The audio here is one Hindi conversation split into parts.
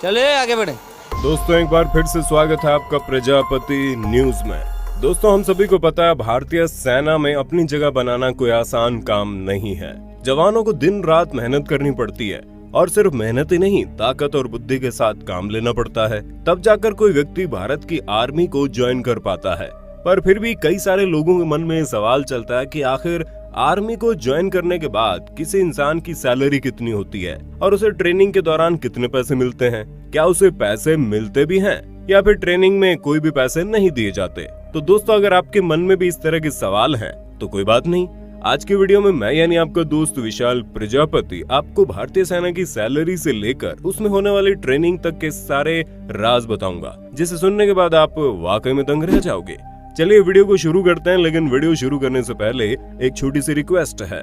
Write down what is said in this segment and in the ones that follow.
चले आगे बढ़े। दोस्तों एक बार फिर से स्वागत है आपका प्रजापति न्यूज में। दोस्तों हम सभी को पता है भारतीय सेना में अपनी जगह बनाना कोई आसान काम नहीं है। जवानों को दिन रात मेहनत करनी पड़ती है और सिर्फ मेहनत ही नहीं, ताकत और बुद्धि के साथ काम लेना पड़ता है, तब जाकर कोई व्यक्ति भारत की आर्मी को ज्वाइन कर पाता है। पर फिर भी कई सारे लोगों के मन में सवाल चलता है कि आखिर आर्मी को ज्वाइन करने के बाद किसी इंसान की सैलरी कितनी होती है और उसे ट्रेनिंग के दौरान कितने पैसे मिलते हैं, क्या उसे पैसे मिलते भी हैं या फिर ट्रेनिंग में कोई भी पैसे नहीं दिए जाते। तो दोस्तों अगर आपके मन में भी इस तरह के सवाल हैं तो कोई बात नहीं, आज की वीडियो में मैं यानी आपका दोस्त विशाल प्रजापति आपको भारतीय सेना की सैलरी से लेकर उसमें होने वाली ट्रेनिंग तक के सारे राज बताऊंगा, जिसे सुनने के बाद आप वाकई में दंग रह जाओगे। चलिए वीडियो को शुरू करते हैं, लेकिन वीडियो शुरू करने से पहले एक छोटी सी रिक्वेस्ट है।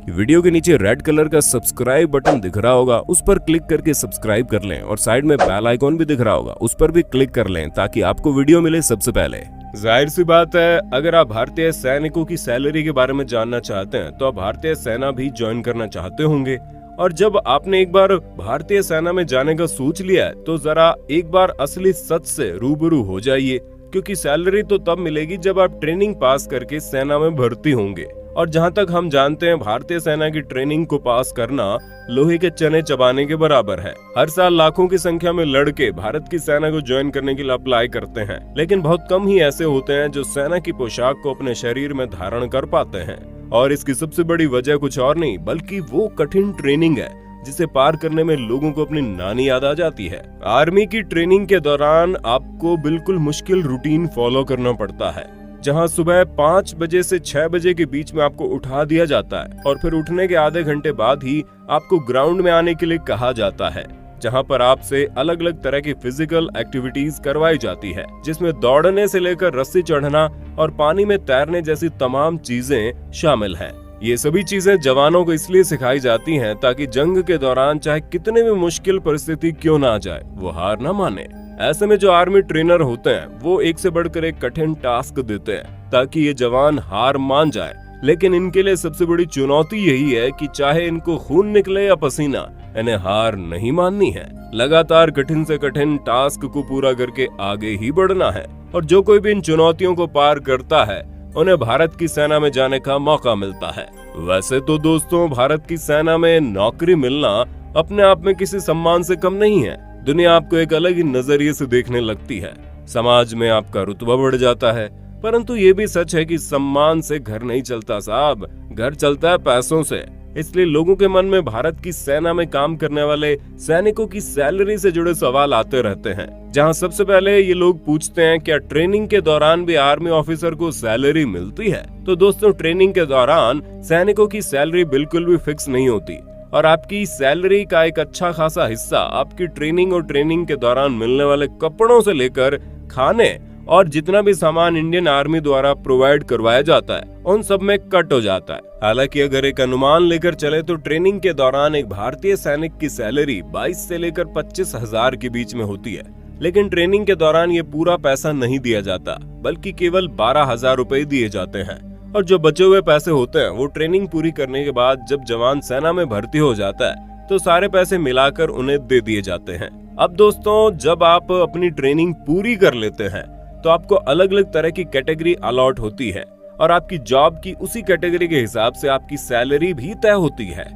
वीडियो के नीचे रेड कलर का सब्सक्राइब बटन दिख रहा होगा, उस पर क्लिक करके सब्सक्राइब कर लें और साइड में बेल आइकॉन भी दिख रहा होगा, उस पर भी क्लिक कर लें ताकि आपको वीडियो मिले सबसे पहले। जाहिर सी बात है, अगर आप भारतीय सैनिकों की सैलरी के बारे में जानना चाहते हैं तो आप भारतीय सेना भी ज्वाइन करना चाहते होंगे। और जब आपने एक बार भारतीय सेना में जाने का सोच लिया है तो जरा एक बार असली सच से रूबरू हो जाइए, क्योंकि सैलरी तो तब मिलेगी जब आप ट्रेनिंग पास करके सेना में भर्ती होंगे। और जहां तक हम जानते हैं भारतीय सेना की ट्रेनिंग को पास करना लोहे के चने चबाने के बराबर है। हर साल लाखों की संख्या में लड़के भारत की सेना को ज्वाइन करने के लिए अप्लाई करते हैं, लेकिन बहुत कम ही ऐसे होते हैं जो सेना की पोशाक को अपने शरीर में धारण कर पाते हैं। और इसकी सबसे बड़ी वजह कुछ और नहीं बल्कि वो कठिन ट्रेनिंग है जिसे पार करने में लोगों को अपनी नानी याद आ जाती है। आर्मी की ट्रेनिंग के दौरान आपको बिल्कुल मुश्किल रूटीन फॉलो करना पड़ता है, जहां सुबह 5 बजे से 6 बजे के बीच में आपको उठा दिया जाता है और फिर उठने के आधे घंटे बाद ही आपको ग्राउंड में आने के लिए कहा जाता है, जहां पर आपसे अलग अलग तरह की फिजिकल एक्टिविटीज करवाई जाती है, जिसमें दौड़ने से लेकर रस्सी चढ़ना और पानी में तैरने जैसी तमाम चीजें शामिल हैं। ये सभी चीजें जवानों को इसलिए सिखाई जाती हैं ताकि जंग के दौरान चाहे कितने भी मुश्किल परिस्थिति क्यों ना आ जाए, वो हार ना माने। ऐसे में जो आर्मी ट्रेनर होते हैं वो एक से बढ़कर एक कठिन टास्क देते हैं ताकि ये जवान हार मान जाए, लेकिन इनके लिए सबसे बड़ी चुनौती यही है कि चाहे इनको खून निकले या पसीना, इन्हें हार नहीं माननी है। लगातार कठिन से कठिन टास्क को पूरा करके आगे ही बढ़ना है और जो कोई भी इन चुनौतियों को पार करता है उन्हें भारत की सेना में जाने का मौका मिलता है। वैसे तो दोस्तों भारत की सेना में नौकरी मिलना अपने आप में किसी सम्मान से कम नहीं है। दुनिया आपको एक अलग ही नजरिए से देखने लगती है, समाज में आपका रुतबा बढ़ जाता है। परंतु ये भी सच है कि सम्मान से घर नहीं चलता साहब, घर चलता है पैसों से। इसलिए लोगों के मन में भारत की सेना में काम करने वाले सैनिकों की सैलरी से जुड़े सवाल आते रहते हैं, जहां सबसे पहले ये लोग पूछते हैं क्या ट्रेनिंग के दौरान भी आर्मी ऑफिसर को सैलरी मिलती है। तो दोस्तों ट्रेनिंग के दौरान सैनिकों की सैलरी बिल्कुल भी फिक्स नहीं होती और आपकी सैलरी का एक अच्छा खासा हिस्सा आपकी ट्रेनिंग और ट्रेनिंग के दौरान मिलने वाले कपड़ों से लेकर खाने और जितना भी सामान इंडियन आर्मी द्वारा प्रोवाइड करवाया जाता है उन सब में कट हो जाता है। हालांकि अगर एक अनुमान लेकर चले तो ट्रेनिंग के दौरान एक भारतीय सैनिक की सैलरी 22 से लेकर 25 हजार के बीच में होती है, लेकिन ट्रेनिंग के दौरान ये पूरा पैसा नहीं दिया जाता बल्कि केवल 12,000 रुपए दिए जाते हैं। और जो बचे हुए पैसे होते हैं वो ट्रेनिंग पूरी करने के बाद जब जवान सेना में भर्ती हो जाता है तो सारे पैसे मिलाकर उन्हें दे दिए जाते हैं। अब दोस्तों जब आप अपनी ट्रेनिंग पूरी कर लेते हैं तो आपको अलग अलग तरह की कैटेगरी अलॉट होती है और आपकी जॉब की उसी कैटेगरी के हिसाब से आपकी सैलरी भी तय होती है।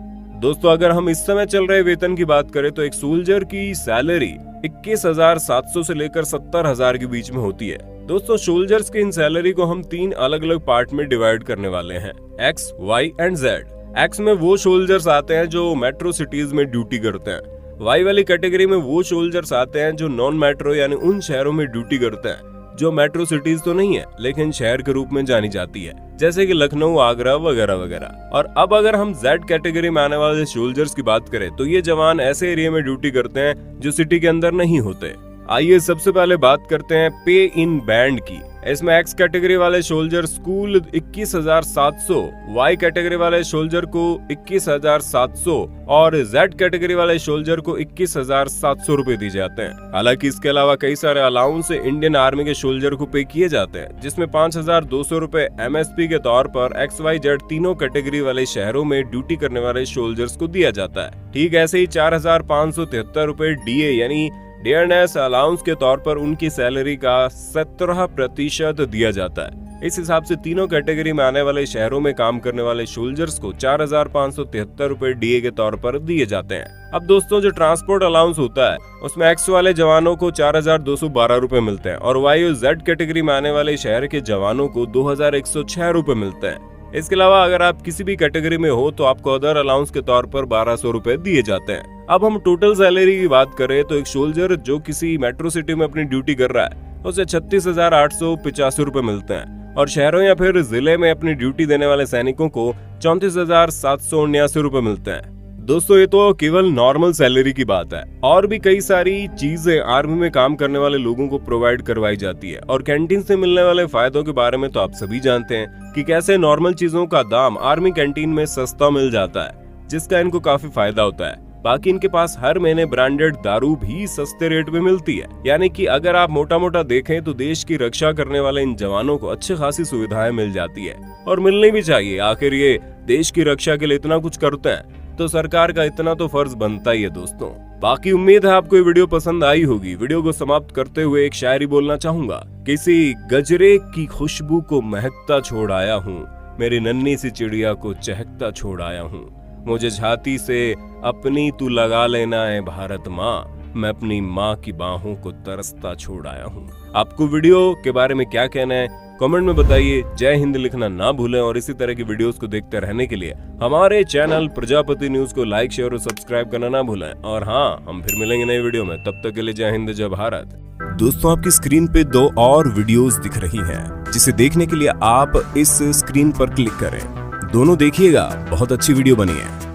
दोस्तों अगर हम इस समय चल रहे वेतन की बात करें तो एक सोल्जर की सैलरी 21,700 से लेकर 70,000 के बीच में होती है। दोस्तों सोल्जर्स की इन सैलरी को हम 3 अलग अलग पार्ट में डिवाइड करने वाले हैं, X, Y and Z। X में वो सोल्जर्स आते हैं जो मेट्रो सिटीज में ड्यूटी करते हैं। Y वाली कैटेगरी में वो सोल्जर्स आते हैं जो नॉन मेट्रो यानी उन शहरों में ड्यूटी करते हैं जो मेट्रो सिटीज तो नहीं है लेकिन शहर के रूप में जानी जाती है, जैसे कि लखनऊ, आगरा वगैरह वगैरह। और अब अगर हम Z कैटेगरी में आने वाले सोल्जर्स की बात करें तो ये जवान ऐसे एरिया में ड्यूटी करते हैं जो सिटी के अंदर नहीं होते। आइए सबसे पहले बात करते हैं पे इन बैंड की। इसमें एक्स कैटेगरी वाले सोल्जर स्कूल 21,700, वाई कैटेगरी वाले सोल्जर को 21,700 और जेड कैटेगरी वाले सोल्जर को 21,700 रुपए दिए जाते हैं। हालांकि इसके अलावा कई सारे अलाउंस इंडियन आर्मी के सोल्जर को पे किए जाते हैं, जिसमें 5,200 रुपए MSP के तौर पर XYZ तीनों कैटेगरी वाले शहरों में ड्यूटी करने वाले सोल्जर्स को दिया जाता है। ठीक ऐसे ही 4,573 रुपए DA यानी डियरनेस अलाउंस के तौर पर उनकी सैलरी का 17% दिया जाता है। इस हिसाब से तीनों कैटेगरी में आने वाले शहरों में काम करने वाले सोल्जर्स को 4,573 रुपए डीए के तौर पर दिए जाते हैं। अब दोस्तों, जो ट्रांसपोर्ट अलाउंस होता है उसमें एक्स वाले जवानों को 4,212 रुपए मिलते हैं और वाई जेड कैटेगरी में आने वाले शहर के जवानों को 2,106 रुपए मिलते हैं। इसके अलावा अगर आप किसी भी कैटेगरी में हो तो आपको अदर अलाउंस के तौर पर 1,200 रुपए दिए जाते हैं। अब हम टोटल सैलरी की बात करें तो एक सोल्जर जो किसी मेट्रो सिटी में अपनी ड्यूटी कर रहा है उसे 36,885 रुपए मिलते हैं और शहरों या फिर जिले में अपनी ड्यूटी देने वाले सैनिकों को 34,779 रुपए मिलते हैं। दोस्तों, ये तो केवल नॉर्मल सैलरी की बात है। और भी कई सारी चीजें आर्मी में काम करने वाले लोगों को प्रोवाइड करवाई जाती है और कैंटीन से मिलने वाले फायदों के बारे में तो आप सभी जानते हैं कि कैसे नॉर्मल चीजों का दाम आर्मी कैंटीन में सस्ता मिल जाता है, जिसका इनको काफी फायदा होता है। बाकी इनके पास हर महीने ब्रांडेड दारू भी सस्ते रेट में मिलती है। यानी कि अगर आप मोटा मोटा देखें तो देश की रक्षा करने वाले इन जवानों को अच्छी खासी सुविधाएं मिल जाती है और मिलनी भी चाहिए। आखिर ये देश की रक्षा के लिए इतना कुछ करते हैं तो सरकार का इतना तो फर्ज बनता ही है। दोस्तों, बाकी उम्मीद है आपको ये वीडियो पसंद आई होगी। वीडियो को समाप्त करते हुए एक शायरी बोलना चाहूंगा। किसी गजरे की खुशबू को महकता छोड़ आया हूँ, मेरी नन्ही सी चिड़िया को चहकता छोड़ आया हूँ। मुझे छाती से अपनी तू लगा लेना है भारत माँ, मैं अपनी माँ की बाहों को तरसता छोड़ आया हूँ। आपको वीडियो के बारे में क्या कहना है कमेंट में बताइए। जय हिंद लिखना ना भूलें और इसी तरह की वीडियोस को देखते रहने के लिए हमारे चैनल प्रजापति न्यूज को लाइक, शेयर और सब्सक्राइब करना ना भूलें। और हाँ, हम फिर मिलेंगे नई वीडियो में, तब तक के लिए जय हिंद जय भारत। दोस्तों, आपकी स्क्रीन पे 2 और वीडियोस दिख रही हैं, जिसे देखने के लिए आप इस स्क्रीन पर क्लिक करें। दोनों देखिएगा, बहुत अच्छी वीडियो बनी है।